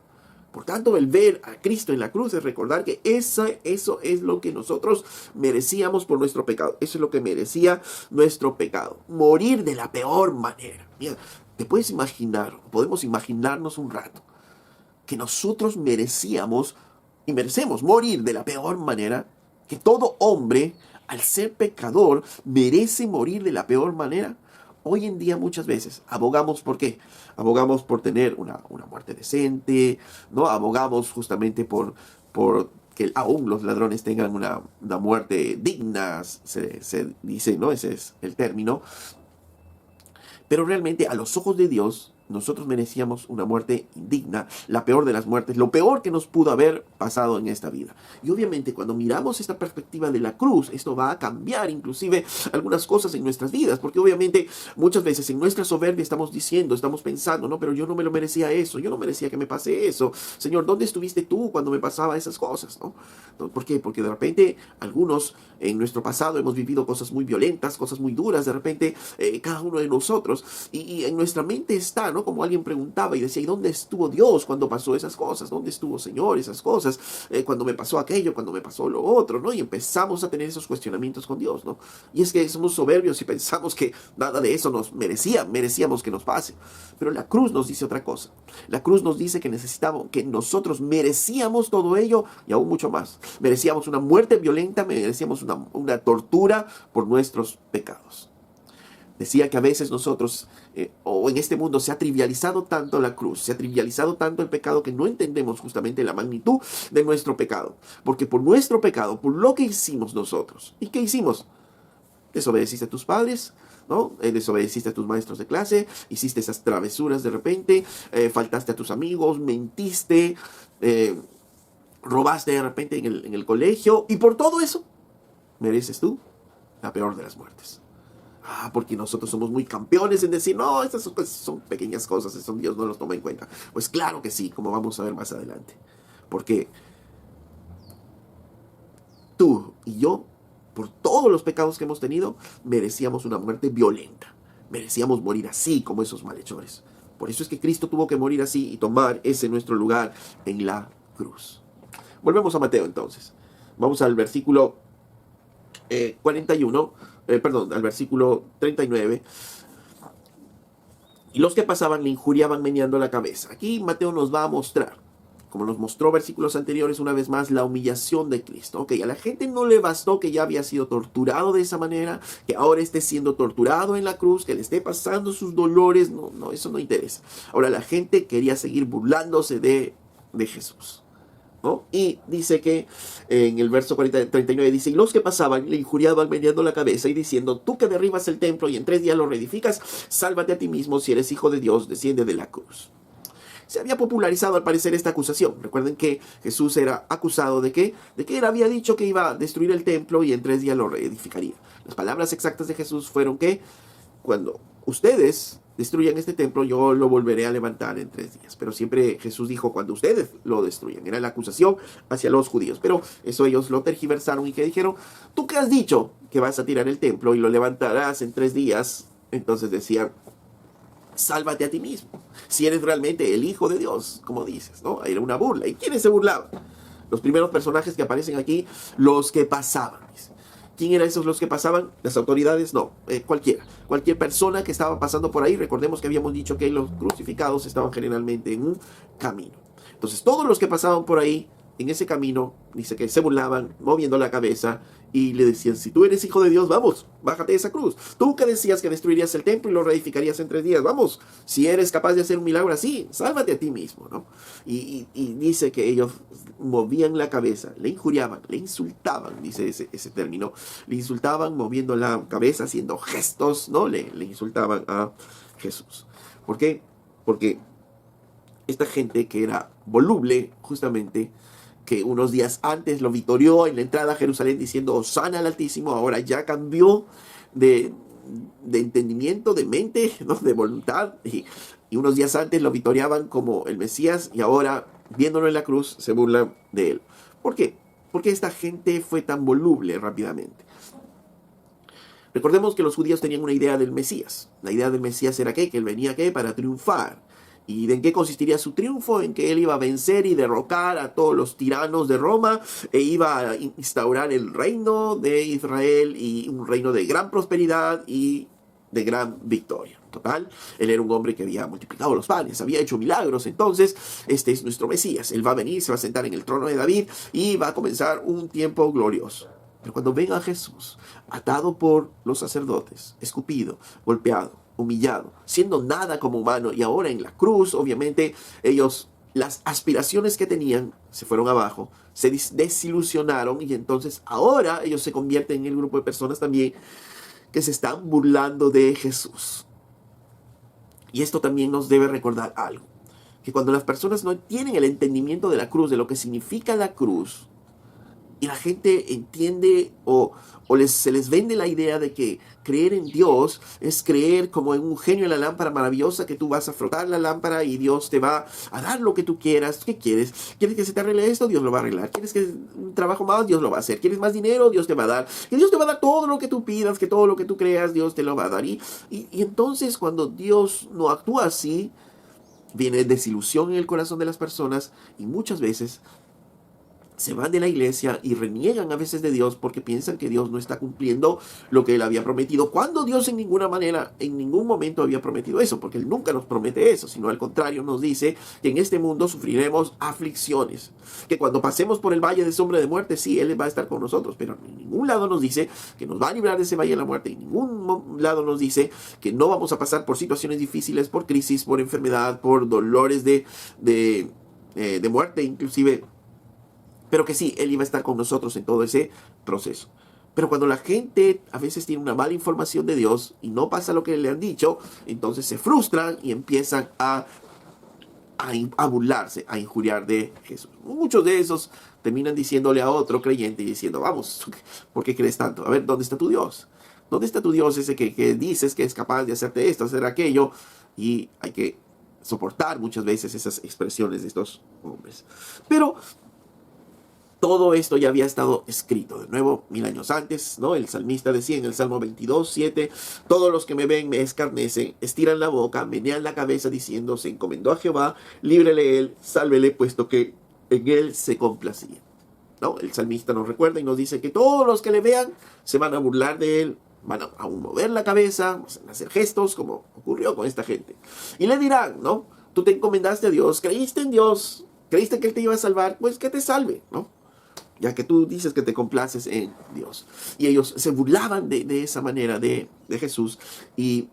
Por tanto, el ver a Cristo en la cruz es recordar que eso es lo que nosotros merecíamos por nuestro pecado. Eso es lo que merecía nuestro pecado. Morir de la peor manera. Mira, te puedes imaginar, podemos imaginarnos un rato, que nosotros merecíamos y merecemos morir de la peor manera, que todo hombre, al ser pecador, merece morir de la peor manera. Hoy en día muchas veces abogamos ¿por qué? Abogamos por tener una muerte decente, ¿no? Abogamos justamente por que aún los ladrones tengan una muerte digna, se dice, ¿no? Ese es el término. Pero realmente a los ojos de Dios, nosotros merecíamos una muerte indigna, la peor de las muertes, lo peor que nos pudo haber pasado en esta vida. Y obviamente cuando miramos esta perspectiva de la cruz, esto va a cambiar inclusive algunas cosas en nuestras vidas, porque obviamente muchas veces en nuestra soberbia estamos diciendo, estamos pensando, no, pero yo no me lo merecía eso, yo no merecía que me pase eso. Señor, ¿dónde estuviste tú cuando me pasaba esas cosas? ¿No? ¿Por qué? Porque de repente algunos en nuestro pasado hemos vivido cosas muy violentas, cosas muy duras, de repente cada uno de nosotros, y en nuestra mente está, ¿no? Como alguien preguntaba y decía, ¿y dónde estuvo Dios cuando pasó esas cosas? ¿Dónde estuvo, Señor, esas cosas? Cuando me pasó aquello, cuando me pasó lo otro, ¿no? Y empezamos a tener esos cuestionamientos con Dios, ¿no? Y es que somos soberbios y pensamos que nada de eso nos merecíamos que nos pase. Pero la cruz nos dice otra cosa. La cruz nos dice que que nosotros merecíamos todo ello y aún mucho más. Merecíamos una muerte violenta, merecíamos una tortura por nuestros pecados. Decía que a veces nosotros, o en este mundo, se ha trivializado tanto la cruz, se ha trivializado tanto el pecado que no entendemos justamente la magnitud de nuestro pecado. Porque por nuestro pecado, por lo que hicimos nosotros, ¿y qué hicimos? Desobedeciste a tus padres, ¿no? Desobedeciste a tus maestros de clase, hiciste esas travesuras de repente, faltaste a tus amigos, mentiste, robaste de repente en el colegio, y por todo eso, mereces tú la peor de las muertes. Porque nosotros somos muy campeones en decir, no, estas son pequeñas cosas, eso Dios no los toma en cuenta. Pues claro que sí, como vamos a ver más adelante. Porque tú y yo, por todos los pecados que hemos tenido, merecíamos una muerte violenta. Merecíamos morir así como esos malhechores. Por eso es que Cristo tuvo que morir así y tomar ese nuestro lugar en la cruz. Volvemos a Mateo entonces. Vamos al versículo al versículo 39. Y los que pasaban le injuriaban meneando la cabeza. Aquí Mateo nos va a mostrar, como nos mostró versículos anteriores, una vez más la humillación de Cristo. A la gente no le bastó que ya había sido torturado de esa manera, que ahora esté siendo torturado en la cruz, que le esté pasando sus dolores. No, eso no interesa. Ahora la gente quería seguir burlándose de Jesús, ¿no? Y dice que en el verso 39 dice, y los que pasaban le injuriaban meneando la cabeza y diciendo, tú que derribas el templo y en 3 días lo reedificas, sálvate a ti mismo, si eres hijo de Dios, desciende de la cruz. Se había popularizado al parecer esta acusación. Recuerden que Jesús era acusado de que él había dicho que iba a destruir el templo y en 3 días lo reedificaría. Las palabras exactas de Jesús fueron que cuando ustedes destruyan este templo, yo lo volveré a levantar en 3 días. Pero siempre Jesús dijo, cuando ustedes lo destruyan. Era la acusación hacia los judíos. Pero eso ellos lo tergiversaron y que dijeron, tú que has dicho que vas a tirar el templo y lo levantarás en 3 días. Entonces decían, sálvate a ti mismo, si eres realmente el Hijo de Dios, como dices, ¿no? Era una burla. ¿Y quiénes se burlaban? Los primeros personajes que aparecen aquí, los que pasaban. ¿Quién eran esos los que pasaban? Las autoridades, no, cualquiera. Cualquier persona que estaba pasando por ahí. Recordemos que habíamos dicho que los crucificados estaban generalmente en un camino. Entonces todos los que pasaban por ahí, en ese camino, dice que se burlaban, moviendo la cabeza, y le decían, si tú eres hijo de Dios, vamos, bájate de esa cruz. Tú que decías que destruirías el templo y lo reedificarías en 3 días, vamos, si eres capaz de hacer un milagro así, sálvate a ti mismo, ¿no? Y dice que ellos movían la cabeza, le injuriaban, le insultaban, dice ese término, le insultaban moviendo la cabeza, haciendo gestos, ¿no? Le insultaban a Jesús. ¿Por qué? Porque esta gente que era voluble, justamente, que unos días antes lo vitorió en la entrada a Jerusalén diciendo Hosana al Altísimo, ahora ya cambió de entendimiento, de mente, ¿no? De voluntad, y unos días antes lo vitoriaban como el Mesías, y ahora, viéndolo en la cruz, se burlan de él. ¿Por qué? Porque esta gente fue tan voluble rápidamente. Recordemos que los judíos tenían una idea del Mesías. La idea del Mesías era que él venía para triunfar. ¿Y de en qué consistiría su triunfo? En que él iba a vencer y derrocar a todos los tiranos de Roma, e iba a instaurar el reino de Israel, y un reino de gran prosperidad y de gran victoria. Total, él era un hombre que había multiplicado los panes, había hecho milagros. Entonces, este es nuestro Mesías. Él va a venir, se va a sentar en el trono de David y va a comenzar un tiempo glorioso. Pero cuando ven a Jesús, atado por los sacerdotes, escupido, golpeado, humillado, siendo nada como humano, y ahora en la cruz, obviamente, ellos, las aspiraciones que tenían se fueron abajo, se desilusionaron, y entonces ahora ellos se convierten en el grupo de personas también que se están burlando de Jesús. Y esto también nos debe recordar algo, que cuando las personas no tienen el entendimiento de la cruz, de lo que significa la cruz, y la gente entiende se les vende la idea de que creer en Dios es creer como en un genio en la lámpara maravillosa, que tú vas a frotar la lámpara y Dios te va a dar lo que tú quieras. ¿Qué quieres? ¿Quieres que se te arregle esto? Dios lo va a arreglar. ¿Quieres que un trabajo más? Dios lo va a hacer. ¿Quieres más dinero? Dios te va a dar. Que Dios te va a dar todo lo que tú pidas, que todo lo que tú creas, Dios te lo va a dar. Y entonces cuando Dios no actúa así, viene desilusión en el corazón de las personas, y muchas veces se van de la iglesia y reniegan a veces de Dios porque piensan que Dios no está cumpliendo lo que Él había prometido, cuando Dios en ninguna manera, en ningún momento había prometido eso, porque Él nunca nos promete eso, sino al contrario nos dice que en este mundo sufriremos aflicciones, que cuando pasemos por el valle de sombra de muerte, sí, Él va a estar con nosotros, pero en ningún lado nos dice que nos va a librar de ese valle de la muerte, en ningún lado nos dice que no vamos a pasar por situaciones difíciles, por crisis, por enfermedad, por dolores de muerte inclusive, pero que sí, Él iba a estar con nosotros en todo ese proceso. Pero cuando la gente a veces tiene una mala información de Dios y no pasa lo que le han dicho, entonces se frustran y empiezan a burlarse, a injuriar de Jesús. Muchos de esos terminan diciéndole a otro creyente y diciendo, vamos, ¿por qué crees tanto? A ver, ¿dónde está tu Dios? ¿Dónde está tu Dios ese que dices que es capaz de hacerte esto, hacer aquello? Y hay que soportar muchas veces esas expresiones de estos hombres. Pero todo esto ya había estado escrito, de nuevo, 1000 años antes, ¿no? El salmista decía en el Salmo 22:7, todos los que me ven me escarnecen, estiran la boca, menean la cabeza diciendo, se encomendó a Jehová, líbrele él, sálvele, puesto que en él se complacía. ¿No? El salmista nos recuerda y nos dice que todos los que le vean se van a burlar de él, van a mover la cabeza, van a hacer gestos, como ocurrió con esta gente. Y le dirán, ¿no? Tú te encomendaste a Dios, creíste en Dios, creíste que Él te iba a salvar, pues que te salve, ¿no? Ya que tú dices que te complaces en Dios. Y ellos se burlaban de esa manera de Jesús. Y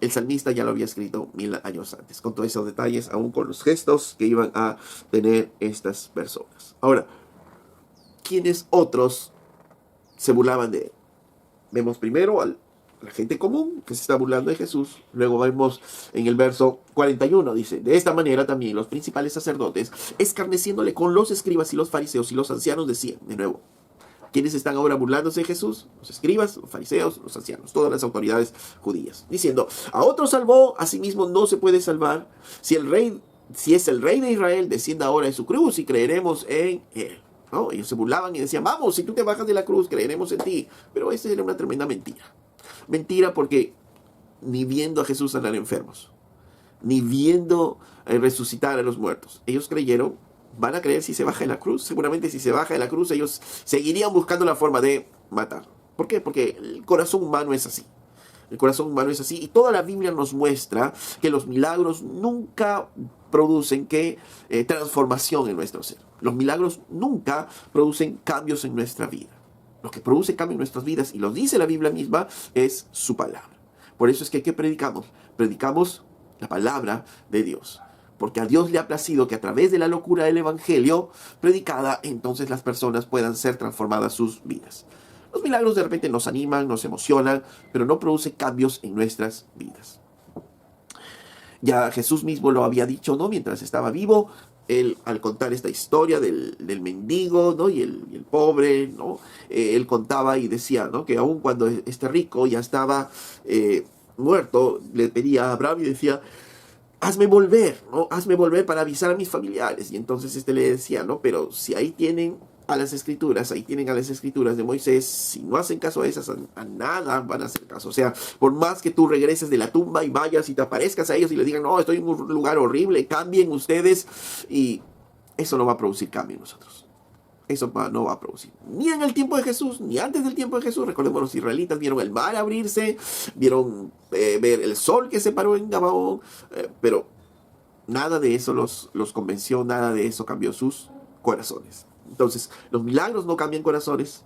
el salmista ya lo había escrito 1000 años antes, con todos esos detalles, aún con los gestos que iban a tener estas personas. Ahora, ¿quiénes otros se burlaban de él? Vemos primero a la gente común que se está burlando de Jesús. Luego vemos en el verso 41, dice, de esta manera también los principales sacerdotes, escarneciéndole con los escribas y los fariseos y los ancianos, decían, de nuevo, ¿Quiénes están ahora burlándose de Jesús? Los escribas, los fariseos, los ancianos, todas las autoridades judías, diciendo, a otro salvó, a sí mismo no se puede salvar. Si es el rey de Israel, descienda ahora de su cruz y creeremos en él. ¿No? Ellos se burlaban y decían, vamos, si tú te bajas de la cruz, creeremos en ti. Pero esa era una tremenda mentira. Mentira porque ni viendo a Jesús sanar enfermos, ni viendo resucitar a los muertos. Ellos creyeron, van a creer si se baja de la cruz. Seguramente si se baja de la cruz, ellos seguirían buscando la forma de matar. ¿Por qué? Porque el corazón humano es así. El corazón humano es así. Y toda la Biblia nos muestra que los milagros nunca producen transformación en nuestro ser. Los milagros nunca producen cambios en nuestra vida. Lo que produce cambio en nuestras vidas, y lo dice la Biblia misma, es su palabra. Por eso es que ¿qué predicamos? Predicamos la palabra de Dios. Porque a Dios le ha placido que a través de la locura del Evangelio predicada, entonces las personas puedan ser transformadas sus vidas. Los milagros de repente nos animan, nos emocionan, pero no produce cambios en nuestras vidas. Ya Jesús mismo lo había dicho, ¿no? Mientras estaba vivo, él al contar esta historia del mendigo, ¿no? y el pobre, ¿no? Él contaba y decía, ¿no? Que aun cuando este rico ya estaba muerto, le pedía a Abraham y decía, hazme volver, ¿no? Hazme volver para avisar a mis familiares. Y entonces le decía, ¿no? Pero si ahí tienen a las escrituras de Moisés, si no hacen caso a esas, a nada van a hacer caso. O sea, por más que tú regreses de la tumba y vayas y te aparezcas a ellos y les digan, no, estoy en un lugar horrible, cambien ustedes, y eso no va a producir cambio en nosotros. Eso no va a producir. Ni en el tiempo de Jesús, ni antes del tiempo de Jesús. Recordemos, los israelitas vieron el mar abrirse, vieron ver el sol que se paró en Gabaón, pero nada de eso los convenció, nada de eso cambió sus corazones. Entonces, los milagros no cambian corazones.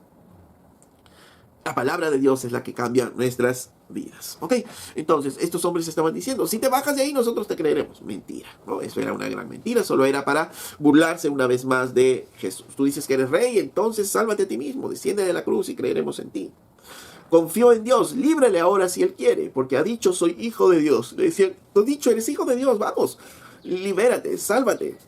La palabra de Dios es la que cambia nuestras vidas. ¿Ok? Entonces, estos hombres estaban diciendo, si te bajas de ahí, nosotros te creeremos. Mentira, ¿no? Eso era una gran mentira. Solo era para burlarse una vez más de Jesús. Tú dices que eres rey, entonces sálvate a ti mismo. Desciende de la cruz y creeremos en ti. Confió en Dios, líbrale ahora si Él quiere, porque ha dicho, soy hijo de Dios. Le decían, tú has dicho, eres hijo de Dios, vamos, libérate, sálvate.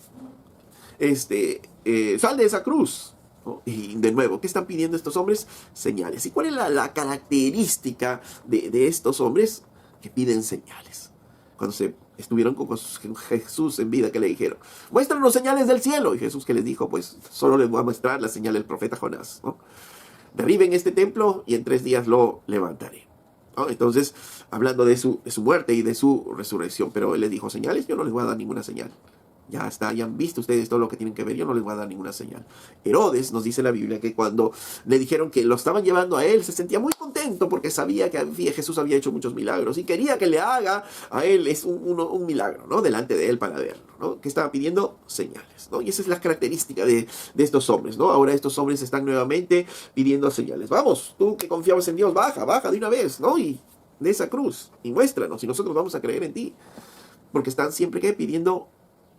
Sal de esa cruz. ¿No? Y de nuevo, ¿qué están pidiendo estos hombres? Señales. ¿Y cuál es la característica de estos hombres? Que piden señales. Cuando se estuvieron con Jesús en vida, que le dijeron, muéstranos señales del cielo. Y Jesús, que les dijo, pues solo les voy a mostrar la señal del profeta Jonás, ¿no? Derriben este templo y en 3 días lo levantaré, ¿no? Entonces, hablando de su muerte y de su resurrección, pero él les dijo, señales, yo no les voy a dar ninguna señal. Ya está, ya han visto ustedes todo lo que tienen que ver, yo no les voy a dar ninguna señal. Herodes, nos dice la Biblia, que cuando le dijeron que lo estaban llevando a él, se sentía muy contento porque sabía que Jesús había hecho muchos milagros y quería que le haga a él un milagro, ¿no? Delante de él para verlo, ¿no? Que estaba pidiendo señales, ¿no? Y esa es la característica de estos hombres, ¿no? Ahora estos hombres están nuevamente pidiendo señales. Vamos, tú que confiabas en Dios, baja de una vez, ¿no? Y de esa cruz, y muéstranos, y nosotros vamos a creer en ti. Porque están siempre pidiendo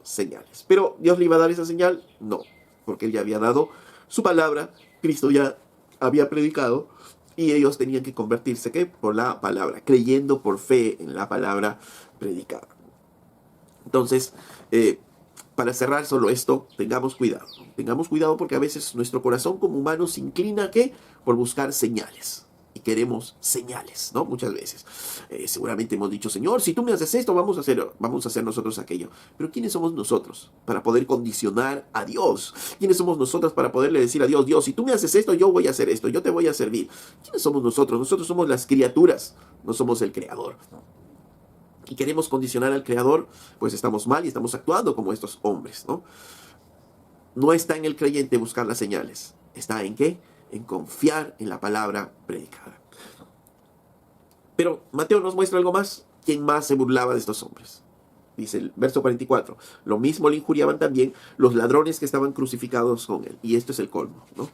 señales. Pero ¿Dios le iba a dar esa señal? No, porque Él ya había dado su palabra, Cristo ya había predicado, y ellos tenían que convertirse por la palabra, creyendo por fe en la palabra predicada. Entonces, para cerrar solo esto, tengamos cuidado porque a veces nuestro corazón como humano se inclina por buscar señales. Y queremos señales, ¿no? Muchas veces. Seguramente hemos dicho, Señor, si tú me haces esto, vamos a hacer nosotros aquello. Pero ¿quiénes somos nosotros para poder condicionar a Dios? ¿Quiénes somos nosotros para poderle decir a Dios, Dios, si tú me haces esto, yo voy a hacer esto, yo te voy a servir? ¿Quiénes somos nosotros? Nosotros somos las criaturas, no somos el Creador. Y queremos condicionar al Creador, pues estamos mal y estamos actuando como estos hombres, ¿no? No está en el creyente buscar las señales. ¿Está en qué? En confiar en la palabra predicada. Pero Mateo nos muestra algo más. ¿Quién más se burlaba de estos hombres? Dice el verso 44. Lo mismo le injuriaban también los ladrones que estaban crucificados con él. Y esto es el colmo, ¿no?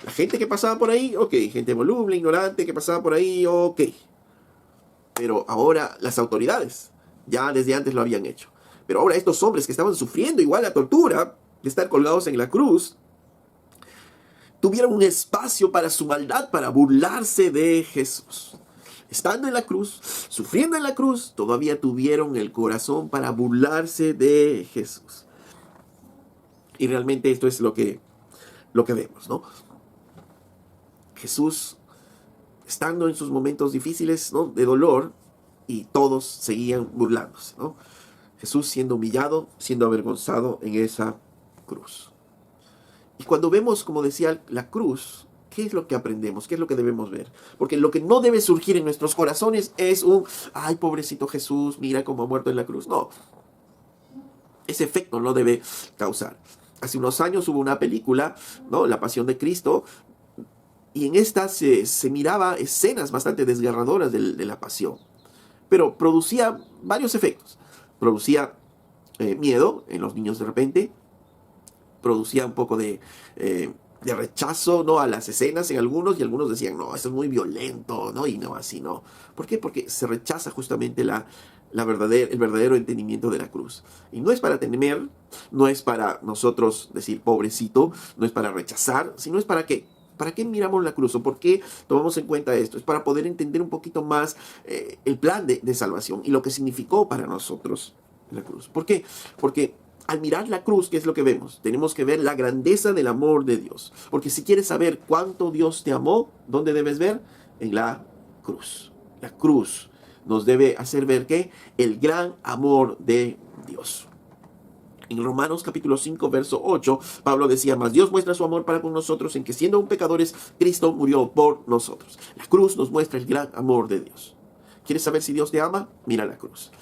La gente que pasaba por ahí, ok. Gente voluble, ignorante, que pasaba por ahí, ok. Pero ahora las autoridades ya desde antes lo habían hecho. Pero ahora estos hombres que estaban sufriendo igual la tortura de estar colgados en la cruz, tuvieron un espacio para su maldad, para burlarse de Jesús. Estando en la cruz, sufriendo en la cruz, todavía tuvieron el corazón para burlarse de Jesús. Y realmente esto es lo que vemos, ¿no? Jesús estando en sus momentos difíciles, ¿no?, de dolor, y todos seguían burlándose, ¿no? Jesús siendo humillado, siendo avergonzado en esa cruz. Y cuando vemos, como decía, la cruz, ¿qué es lo que aprendemos? ¿Qué es lo que debemos ver? Porque lo que no debe surgir en nuestros corazones es ay, pobrecito Jesús, mira cómo ha muerto en la cruz. No, ese efecto no debe causar. Hace unos años hubo una película, ¿no?, La Pasión de Cristo, y en esta se miraba escenas bastante desgarradoras de la pasión. Pero producía varios efectos. Producía miedo en los niños de repente, producía un poco de rechazo, ¿no?, a las escenas en algunos, y algunos decían, no, esto es muy violento, ¿no? Y no, así no. ¿Por qué? Porque se rechaza justamente el verdadero entendimiento de la cruz. Y no es para temer, no es para nosotros decir pobrecito, no es para rechazar, sino es para qué. ¿Para qué miramos la cruz o por qué tomamos en cuenta esto? Es para poder entender un poquito más el plan de salvación y lo que significó para nosotros la cruz. ¿Por qué? Porque al mirar la cruz, ¿qué es lo que vemos? Tenemos que ver la grandeza del amor de Dios. Porque si quieres saber cuánto Dios te amó, ¿dónde debes ver? En la cruz. La cruz nos debe hacer ver que el gran amor de Dios. En Romanos capítulo 5, verso 8, Pablo decía, mas Dios muestra su amor para con nosotros en que siendo aún pecadores, Cristo murió por nosotros. La cruz nos muestra el gran amor de Dios. ¿Quieres saber si Dios te ama? Mira la cruz.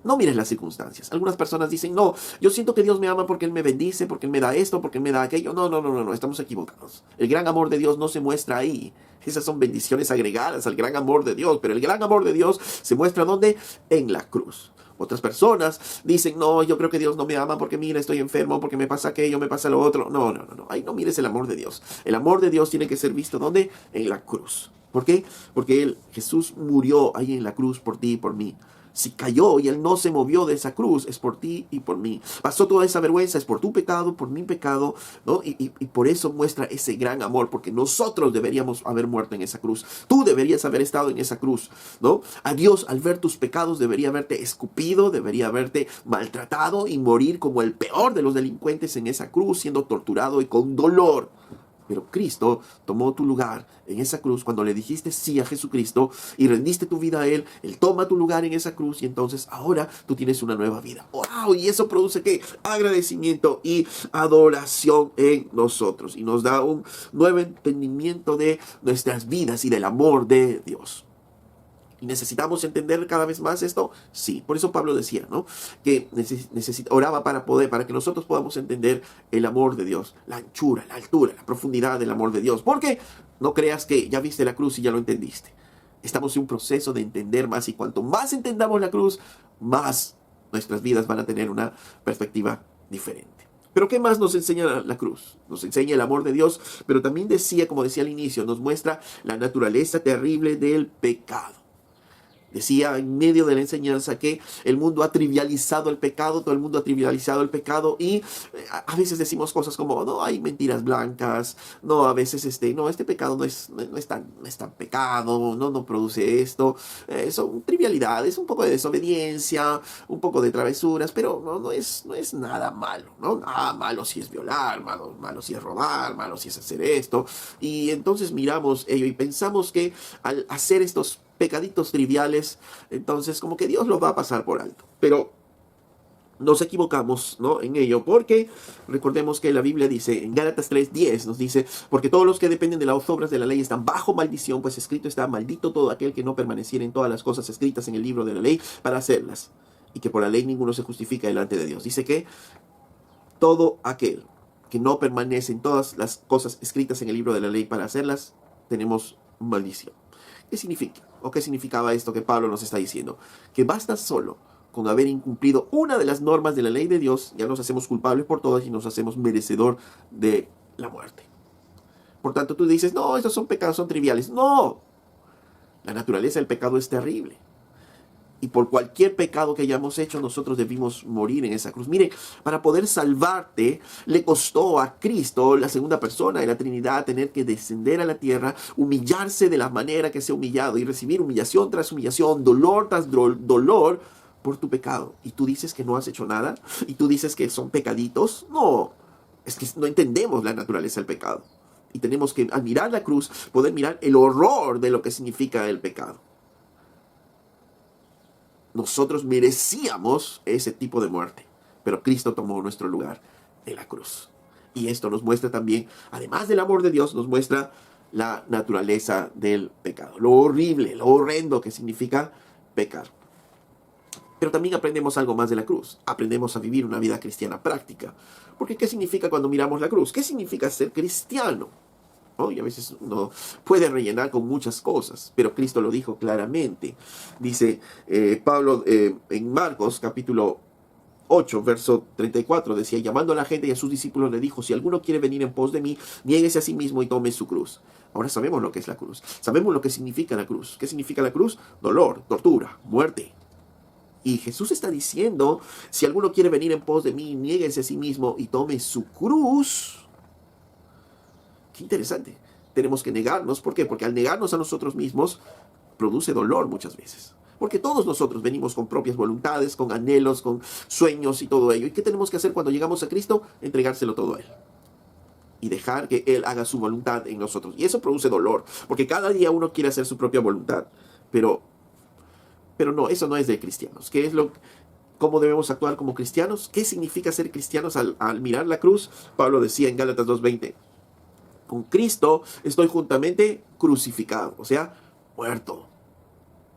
No mires las circunstancias. Algunas personas dicen, no, yo siento que Dios me ama porque Él me bendice, porque Él me da esto, porque Él me da aquello. No, estamos equivocados. El gran amor de Dios no se muestra ahí. Esas son bendiciones agregadas al gran amor de Dios. Pero el gran amor de Dios se muestra ¿dónde? En la cruz. Otras personas dicen, no, yo creo que Dios no me ama porque mira, estoy enfermo, porque me pasa aquello, me pasa lo otro. No. Ahí no mires el amor de Dios. El amor de Dios tiene que ser visto ¿dónde? En la cruz. ¿Por qué? Porque Jesús murió ahí en la cruz por ti y por mí. Si cayó y Él no se movió de esa cruz, es por ti y por mí. Pasó toda esa vergüenza, es por tu pecado, por mi pecado, ¿no? Y por eso muestra ese gran amor, porque nosotros deberíamos haber muerto en esa cruz. Tú deberías haber estado en esa cruz, ¿no? A Dios, al ver tus pecados, debería haberte escupido, debería haberte maltratado y morir como el peor de los delincuentes en esa cruz, siendo torturado y con dolor. Pero Cristo tomó tu lugar en esa cruz cuando le dijiste sí a Jesucristo y rendiste tu vida a Él. Él toma tu lugar en esa cruz y entonces ahora tú tienes una nueva vida. ¡Wow! Y eso produce ¿qué? Agradecimiento y adoración en nosotros. Y nos da un nuevo entendimiento de nuestras vidas y del amor de Dios. ¿Y necesitamos entender cada vez más esto? Sí, por eso Pablo decía, ¿no?, que oraba para que nosotros podamos entender el amor de Dios, la anchura, la altura, la profundidad del amor de Dios. Porque no creas que ya viste la cruz y ya lo entendiste. Estamos en un proceso de entender más, y cuanto más entendamos la cruz, más nuestras vidas van a tener una perspectiva diferente. Pero ¿qué más nos enseña la cruz? Nos enseña el amor de Dios, pero también decía, como decía al inicio, nos muestra la naturaleza terrible del pecado. Decía en medio de la enseñanza que el mundo ha trivializado el pecado, todo el mundo ha trivializado el pecado, y a veces decimos cosas como, no, hay mentiras blancas, no, a veces no, este pecado no es tan pecado, no produce esto, son trivialidades, un poco de desobediencia, un poco de travesuras, pero no es nada malo, ¿no? Nada malo si es violar, malo si es robar, malo si es hacer esto, y entonces miramos ello y pensamos que al hacer estos pecaditos triviales, entonces como que Dios los va a pasar por alto. Pero nos equivocamos, ¿no?, en ello, porque recordemos que la Biblia dice, en Gálatas 3:10 nos dice, porque todos los que dependen de las obras de la ley están bajo maldición, pues escrito está, maldito todo aquel que no permaneciera en todas las cosas escritas en el libro de la ley para hacerlas, y que por la ley ninguno se justifica delante de Dios. Dice que todo aquel que no permanece en todas las cosas escritas en el libro de la ley para hacerlas, tenemos maldición. ¿Qué significa? ¿O qué significaba esto que Pablo nos está diciendo? Que basta solo con haber incumplido una de las normas de la ley de Dios, ya nos hacemos culpables por todas y nos hacemos merecedor de la muerte. Por tanto, tú dices, no, estos son pecados, son triviales. No, la naturaleza del pecado es terrible. Y por cualquier pecado que hayamos hecho, nosotros debimos morir en esa cruz. Mire, para poder salvarte, le costó a Cristo, la segunda persona de la Trinidad, tener que descender a la tierra, humillarse de la manera que se ha humillado y recibir humillación tras humillación, dolor tras dolor por tu pecado. Y tú dices que no has hecho nada, y tú dices que son pecaditos. No, es que no entendemos la naturaleza del pecado. Y tenemos que, al mirar la cruz, poder mirar el horror de lo que significa el pecado. Nosotros merecíamos ese tipo de muerte, pero Cristo tomó nuestro lugar en la cruz. Y esto nos muestra también, además del amor de Dios, nos muestra la naturaleza del pecado, lo horrible, lo horrendo que significa pecar. Pero también aprendemos algo más de la cruz. Aprendemos a vivir una vida cristiana práctica. Porque ¿qué significa cuando miramos la cruz? ¿Qué significa ser cristiano? ¿No? Y a veces uno puede rellenar con muchas cosas, pero Cristo lo dijo claramente. Dice Pablo en Marcos capítulo 8, verso 34, decía, llamando a la gente y a sus discípulos le dijo, si alguno quiere venir en pos de mí, niéguese a sí mismo y tome su cruz. Ahora sabemos lo que es la cruz. Sabemos lo que significa la cruz. ¿Qué significa la cruz? Dolor, tortura, muerte. Y Jesús está diciendo, si alguno quiere venir en pos de mí, niéguese a sí mismo y tome su cruz. Qué interesante. Tenemos que negarnos. ¿Por qué? Porque al negarnos a nosotros mismos, produce dolor muchas veces. Porque todos nosotros venimos con propias voluntades, con anhelos, con sueños y todo ello. ¿Y qué tenemos que hacer cuando llegamos a Cristo? Entregárselo todo a Él. Y dejar que Él haga su voluntad en nosotros. Y eso produce dolor. Porque cada día uno quiere hacer su propia voluntad. Pero no, eso no es de cristianos. ¿Qué es cómo debemos actuar como cristianos? ¿Qué significa ser cristianos al mirar la cruz? Pablo decía en Gálatas 2:20, con Cristo estoy juntamente crucificado, o sea, muerto.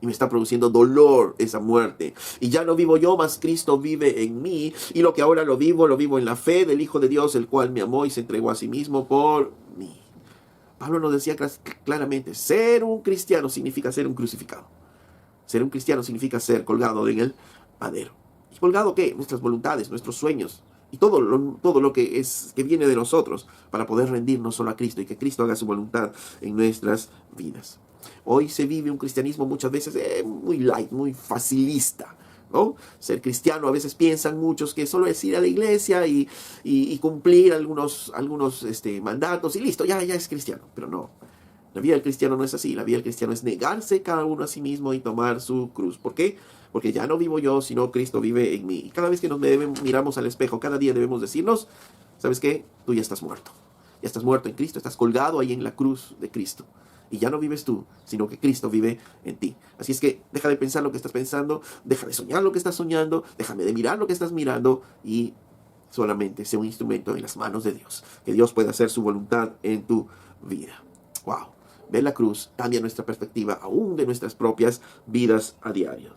Y me está produciendo dolor esa muerte. Y ya no vivo yo, mas Cristo vive en mí. Y lo que ahora lo vivo en la fe del Hijo de Dios, el cual me amó y se entregó a sí mismo por mí. Pablo nos decía claramente, ser un cristiano significa ser un crucificado. Ser un cristiano significa ser colgado en el madero. ¿Y colgado qué? Nuestras voluntades, nuestros sueños y todo lo que viene de nosotros para poder rendirnos solo a Cristo y que Cristo haga su voluntad en nuestras vidas. Hoy se vive un cristianismo muchas veces muy light, muy facilista, ¿no? Ser cristiano, a veces piensan muchos que solo es ir a la iglesia y cumplir algunos mandatos y listo, ya es cristiano. Pero no. La vida del cristiano no es así. La vida del cristiano es negarse cada uno a sí mismo y tomar su cruz. ¿Por qué? Porque ya no vivo yo, sino Cristo vive en mí. Y cada vez que nos miramos al espejo, cada día debemos decirnos, ¿sabes qué? Tú ya estás muerto. Ya estás muerto en Cristo. Estás colgado ahí en la cruz de Cristo. Y ya no vives tú, sino que Cristo vive en ti. Así es que deja de pensar lo que estás pensando, deja de soñar lo que estás soñando, déjame de mirar lo que estás mirando y solamente sea un instrumento en las manos de Dios. Que Dios pueda hacer su voluntad en tu vida. ¡Wow! Ver la cruz cambia nuestra perspectiva aún de nuestras propias vidas a diario.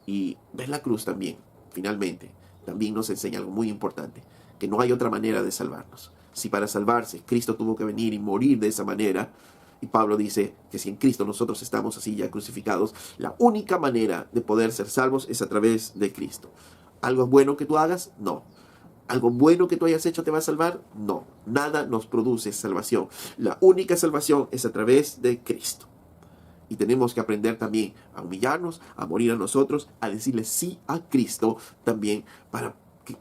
Y ver la cruz también, finalmente, también nos enseña algo muy importante, que no hay otra manera de salvarnos. Si para salvarse Cristo tuvo que venir y morir de esa manera, y Pablo dice que si en Cristo nosotros estamos así ya crucificados, la única manera de poder ser salvos es a través de Cristo. ¿Algo bueno que tú hagas? No. ¿Algo bueno que tú hayas hecho te va a salvar? No. Nada nos produce salvación. La única salvación es a través de Cristo. Y tenemos que aprender también a humillarnos, a morir a nosotros, a decirle sí a Cristo también para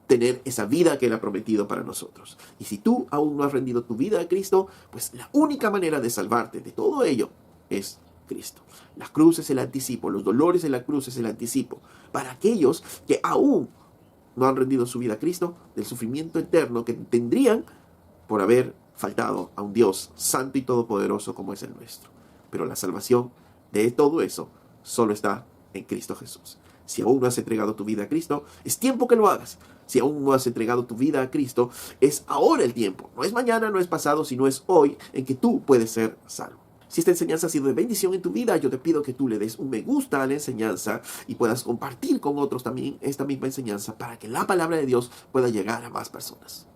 tener esa vida que Él ha prometido para nosotros. Y si tú aún no has rendido tu vida a Cristo, pues la única manera de salvarte de todo ello es Cristo. La cruz es el anticipo, los dolores de la cruz es el anticipo para aquellos que aún no han rendido su vida a Cristo, del sufrimiento eterno que tendrían por haber faltado a un Dios santo y todopoderoso como es el nuestro. Pero la salvación de todo eso solo está en Cristo Jesús. Si aún no has entregado tu vida a Cristo, es tiempo que lo hagas. Si aún no has entregado tu vida a Cristo, es ahora el tiempo. No es mañana, no es pasado, sino es hoy en que tú puedes ser salvo. Si esta enseñanza ha sido de bendición en tu vida, yo te pido que tú le des un me gusta a la enseñanza y puedas compartir con otros también esta misma enseñanza para que la palabra de Dios pueda llegar a más personas.